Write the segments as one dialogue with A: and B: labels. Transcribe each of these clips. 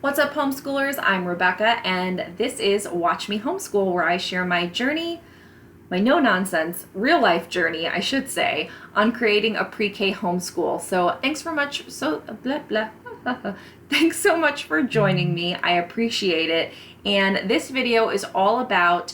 A: What's up, homeschoolers? I'm Rebecca, and this is Watch Me Homeschool, where I share my journey, my no-nonsense, real-life journey, I should say, on creating a pre-K homeschool. So thanks thanks so much for joining me. I appreciate it. And this video is all about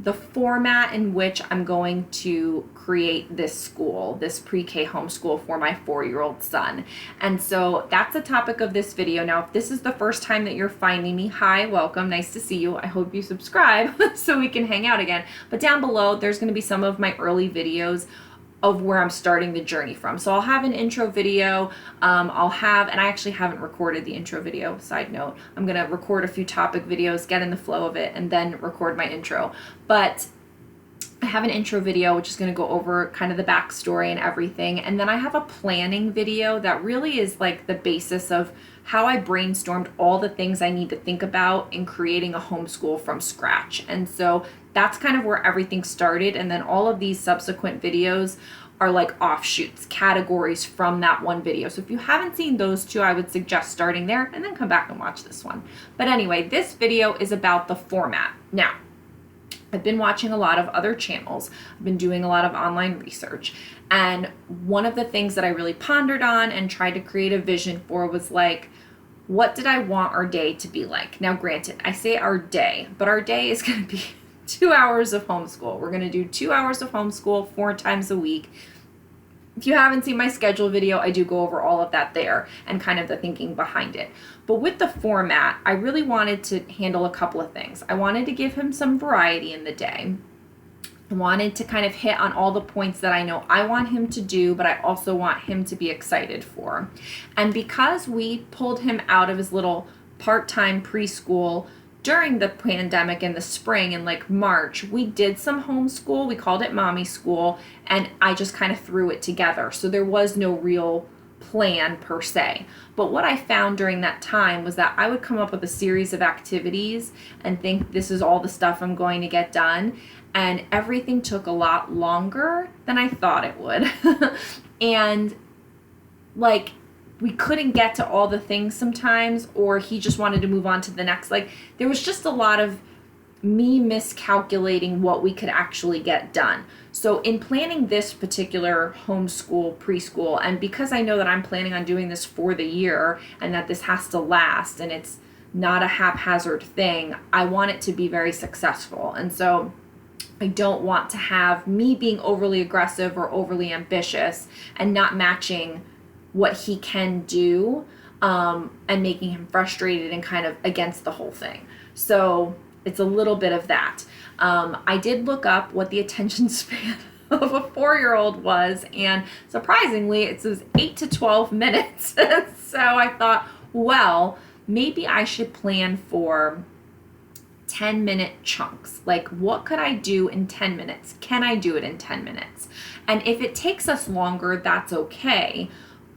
A: the format in which I'm going to create this school, this pre-K homeschool for my 4-year-old son. And so that's the topic of this video. Now, if this is the first time that you're finding me, hi, welcome, nice to see you. I hope you subscribe so we can hang out again. But down below, there's gonna be some of my early videos of where I'm starting the journey from. So I'll have an intro video, and I actually haven't recorded the intro video, side note. I'm gonna record a few topic videos, get in the flow of it, and then record my intro. But I have an intro video which is gonna go over kind of the backstory and everything. And then I have a planning video that really is like the basis of how I brainstormed all the things I need to think about in creating a homeschool from scratch. And so that's kind of where everything started. And then all of these subsequent videos are like offshoots, categories from that one video. So if you haven't seen those two, I would suggest starting there and then come back and watch this one. But anyway, this video is about the format. Now, I've been watching a lot of other channels. I've been doing a lot of online research. And one of the things that I really pondered on and tried to create a vision for was like, what did I want our day to be like? Now, granted, I say our day, but our day is going to be 2 hours of homeschool. We're going to do 2 hours of homeschool 4 times a week. If you haven't seen my schedule video, I do go over all of that there and kind of the thinking behind it. But with the format, I really wanted to handle a couple of things. I wanted to give him some variety in the day. I wanted to kind of hit on all the points that I know I want him to do, but I also want him to be excited for. And because we pulled him out of his little part-time preschool during the pandemic in the spring in like March, we did some homeschool. We called it mommy school, and I just kind of threw it together. So there was no real plan per se. But what I found during that time was that I would come up with a series of activities and think this is all the stuff I'm going to get done. And everything took a lot longer than I thought it would. And like, we couldn't get to all the things sometimes, or he just wanted to move on to the next. Like, there was just a lot of me miscalculating what we could actually get done. So in planning this particular homeschool preschool, and because I know that I'm planning on doing this for the year and that this has to last and it's not a haphazard thing, I want it to be very successful. And so I don't want to have me being overly aggressive or overly ambitious and not matching what he can do, and making him frustrated and kind of against the whole thing. So it's a little bit of that. I did look up what the attention span of a 4-year-old was, and surprisingly, it was 8 to 12 minutes. So I thought, well, maybe I should plan for 10-minute chunks. Like, what could I do in 10 minutes? Can I do it in 10 minutes? And if it takes us longer, that's okay.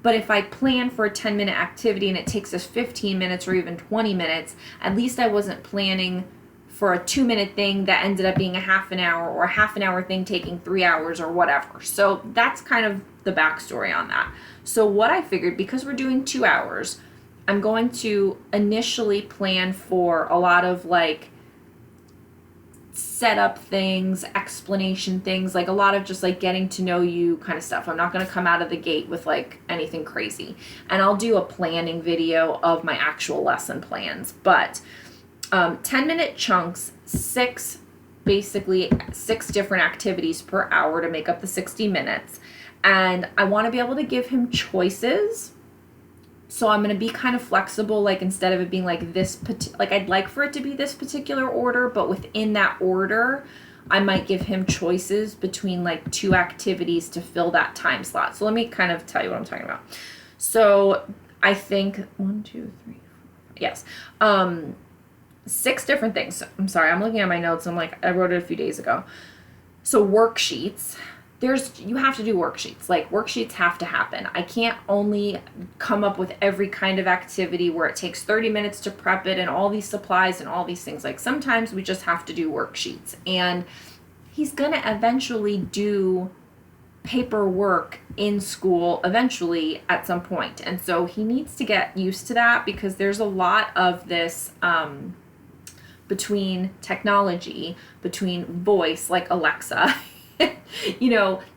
A: But if I plan for a 10-minute activity and it takes us 15 minutes or even 20 minutes, at least I wasn't planning for a 2-minute thing that ended up being a half an hour, or a half an hour thing taking 3 hours or whatever. So that's kind of the backstory on that. So what I figured, because we're doing 2 hours, I'm going to initially plan for a lot of like set up things, explanation things, like a lot of just like getting to know you kind of stuff. I'm not going to come out of the gate with like anything crazy. And I'll do a planning video of my actual lesson plans. But 10-minute chunks, 6 different activities per hour to make up the 60 minutes. And I want to be able to give him choices. So I'm going to be kind of flexible, like instead of it being like like I'd like for it to be this particular order, but within that order, I might give him choices between like 2 activities to fill that time slot. So let me kind of tell you what I'm talking about. So I think 1, 2, 3, 4, yes. 6 different things. I'm sorry, I'm looking at my notes. I'm like, I wrote it a few days ago. So worksheets. You have to do worksheets. Like, worksheets have to happen. I can't only come up with every kind of activity where it takes 30 minutes to prep it and all these supplies and all these things. Like, sometimes we just have to do worksheets. And he's going to eventually do paperwork in school eventually at some point. And so he needs to get used to that, because there's a lot of this between technology, between voice, like Alexa.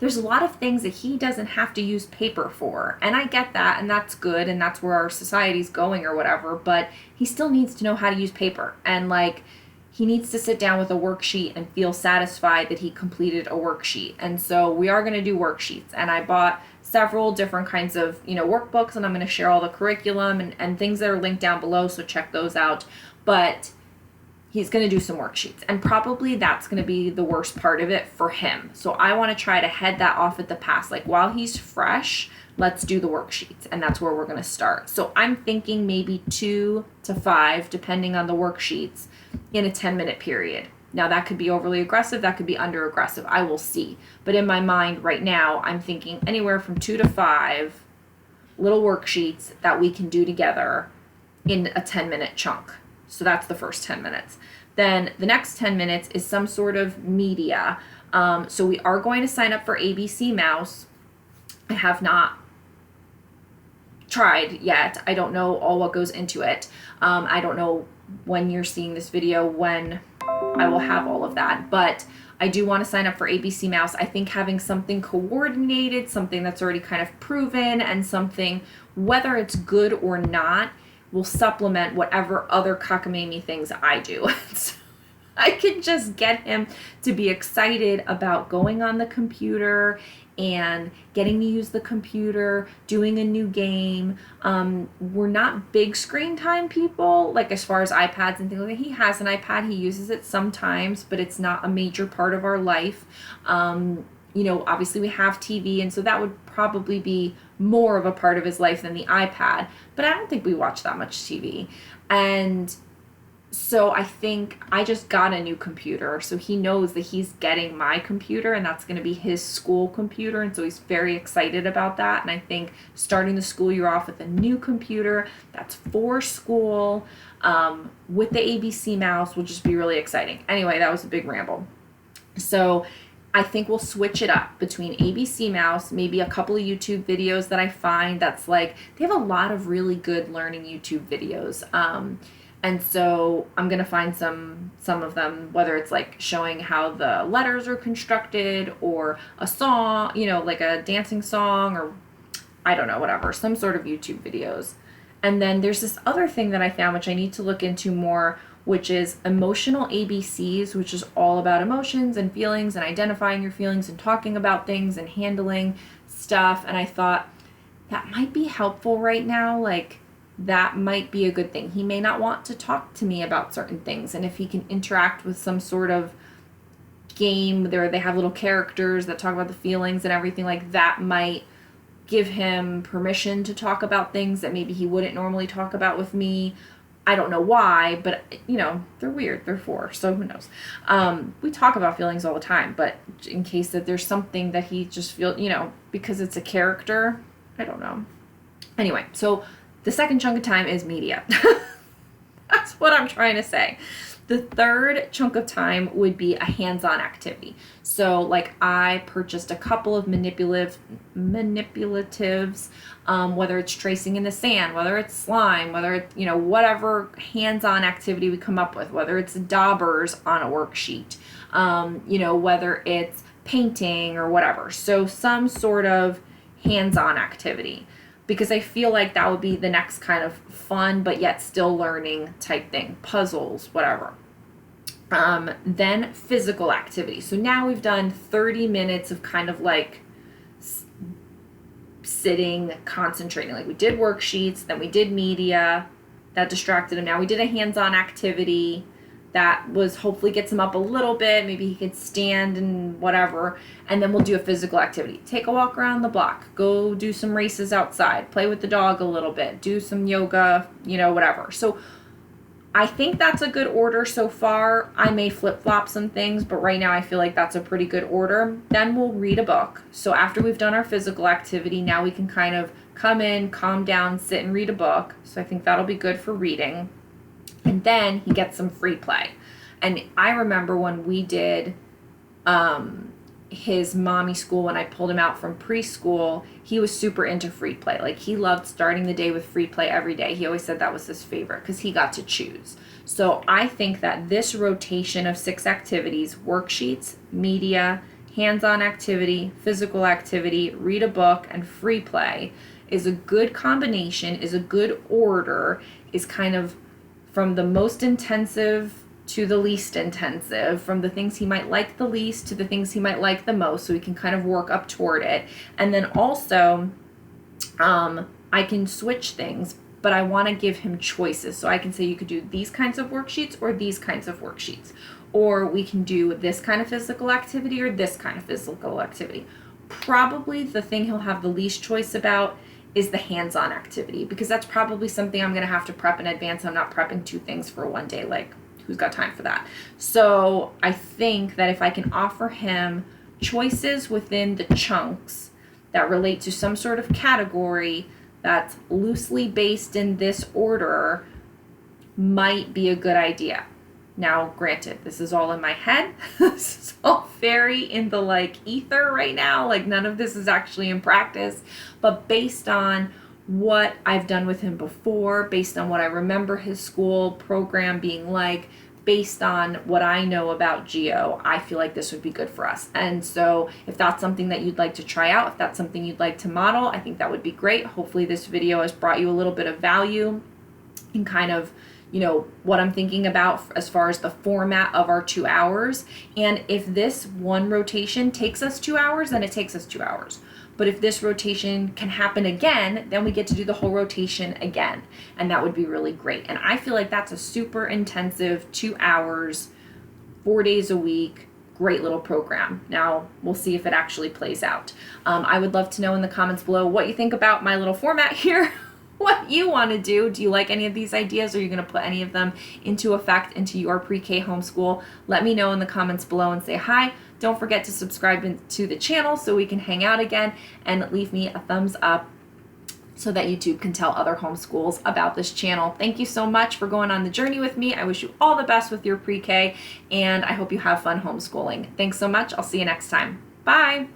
A: There's a lot of things that he doesn't have to use paper for. And I get that, and that's good, and that's where our society's going or whatever, but he still needs to know how to use paper. And he needs to sit down with a worksheet and feel satisfied that he completed a worksheet. And so we are going to do worksheets. And I bought several different kinds of, workbooks, and I'm going to share all the curriculum and things that are linked down below, so check those out. But he's going to do some worksheets, and probably that's going to be the worst part of it for him. So I want to try to head that off at the pass. While he's fresh, let's do the worksheets, and that's where we're going to start. So I'm thinking maybe 2 to 5, depending on the worksheets, in a 10-minute period. Now that could be overly aggressive, that could be under aggressive. I will see. But in my mind right now, I'm thinking anywhere from 2 to 5 little worksheets that we can do together in a 10-minute chunk. So that's the first 10 minutes. Then the next 10 minutes is some sort of media. So we are going to sign up for ABC Mouse. I have not tried yet. I don't know all what goes into it. I don't know when you're seeing this video when I will have all of that, but I do want to sign up for ABC Mouse. I think having something coordinated, something that's already kind of proven, and something, whether it's good or not, will supplement whatever other cockamamie things I do. So I can just get him to be excited about going on the computer and getting to use the computer, doing a new game. We're not big screen time people, as far as iPads and things like that. He has an iPad, he uses it sometimes, but it's not a major part of our life. Obviously we have TV, and so that would probably be more of a part of his life than the iPad, but I don't think we watch that much TV. And so I think I just got a new computer, so he knows that he's getting my computer, and that's going to be his school computer, and so he's very excited about that. And I think starting the school year off with a new computer that's for school, with the ABC Mouse, will just be really exciting. Anyway, that was a big ramble. So I think we'll switch it up between ABC Mouse, maybe a couple of YouTube videos that I find that's they have a lot of really good learning YouTube videos. And so I'm going to find some of them, whether it's showing how the letters are constructed, or a song, like a dancing song, or I don't know, whatever, some sort of YouTube videos. And then there's this other thing that I found, which I need to look into more, which is emotional ABCs, which is all about emotions and feelings and identifying your feelings and talking about things and handling stuff. And I thought that might be helpful right now. That might be a good thing. He may not want to talk to me about certain things, and if he can interact with some sort of game where they have little characters that talk about the feelings and everything, that might give him permission to talk about things that maybe he wouldn't normally talk about with me. I don't know why, but they're weird. They're 4, so who knows? We talk about feelings all the time, but in case that there's something that he just feels, because it's a character, I don't know. Anyway, so the second chunk of time is media. That's what I'm trying to say. The third chunk of time would be a hands-on activity. So I purchased a couple of manipulatives, whether it's tracing in the sand, whether it's slime, whether it's, whatever hands-on activity we come up with, whether it's daubers on a worksheet, whether it's painting or whatever. So some sort of hands-on activity, because I feel like that would be the next kind of fun but yet still learning type thing. Puzzles, whatever. Then physical activity. So now we've done 30 minutes of kind of sitting, concentrating. We did worksheets, then we did media. That distracted him. Now we did a hands-on activity. That was hopefully gets him up a little bit. Maybe he could stand and whatever. And then we'll do a physical activity. Take a walk around the block. Go do some races outside. Play with the dog a little bit. Do some yoga, whatever. So I think that's a good order so far. I may flip-flop some things, but right now I feel like that's a pretty good order. Then we'll read a book. So after we've done our physical activity, now we can kind of come in, calm down, sit and read a book. So I think that'll be good for reading. And then he gets some free play. And I remember when we did his mommy school, when I pulled him out from preschool, he was super into free play. Like, he loved starting the day with free play every day. He always said that was his favorite because he got to choose. So I think that this rotation of 6 activities, worksheets, media, hands-on activity, physical activity, read a book, and free play, is a good combination, is a good order, is kind of from the most intensive to the least intensive, from the things he might like the least to the things he might like the most, so he can kind of work up toward it. And then also, I can switch things, but I want to give him choices. So I can say you could do these kinds of worksheets or these kinds of worksheets. Or we can do this kind of physical activity or this kind of physical activity. Probably the thing he'll have the least choice about is the hands-on activity, because that's probably something I'm going to have to prep in advance. I'm not prepping 2 things for one day. Like, who's got time for that? So I think that if I can offer him choices within the chunks that relate to some sort of category that's loosely based in this order, might be a good idea. Now, granted, this is all in my head. This is all very in the like ether right now. Like, none of this is actually in practice, but based on what I've done with him before, based on what I remember his school program being like, based on what I know about Geo, I feel like this would be good for us. And so if that's something that you'd like to try out, if that's something you'd like to model, I think that would be great. Hopefully this video has brought you a little bit of value and kind of, you know, what I'm thinking about as far as the format of our 2 hours. And if this one rotation takes us 2 hours, then it takes us 2 hours. But if this rotation can happen again, then we get to do the whole rotation again. And that would be really great. And I feel like that's a super intensive 2 hours, 4 days a week, great little program. Now, we'll see if it actually plays out. I would love to know in the comments below what you think about my little format here. What you want to do. Do you like any of these ideas? Or are you going to put any of them into effect into your pre-K homeschool? Let me know in the comments below and say hi. Don't forget to subscribe to the channel so we can hang out again, and leave me a thumbs up so that YouTube can tell other homeschools about this channel. Thank you so much for going on the journey with me. I wish you all the best with your pre-K, and I hope you have fun homeschooling. Thanks so much. I'll see you next time. Bye.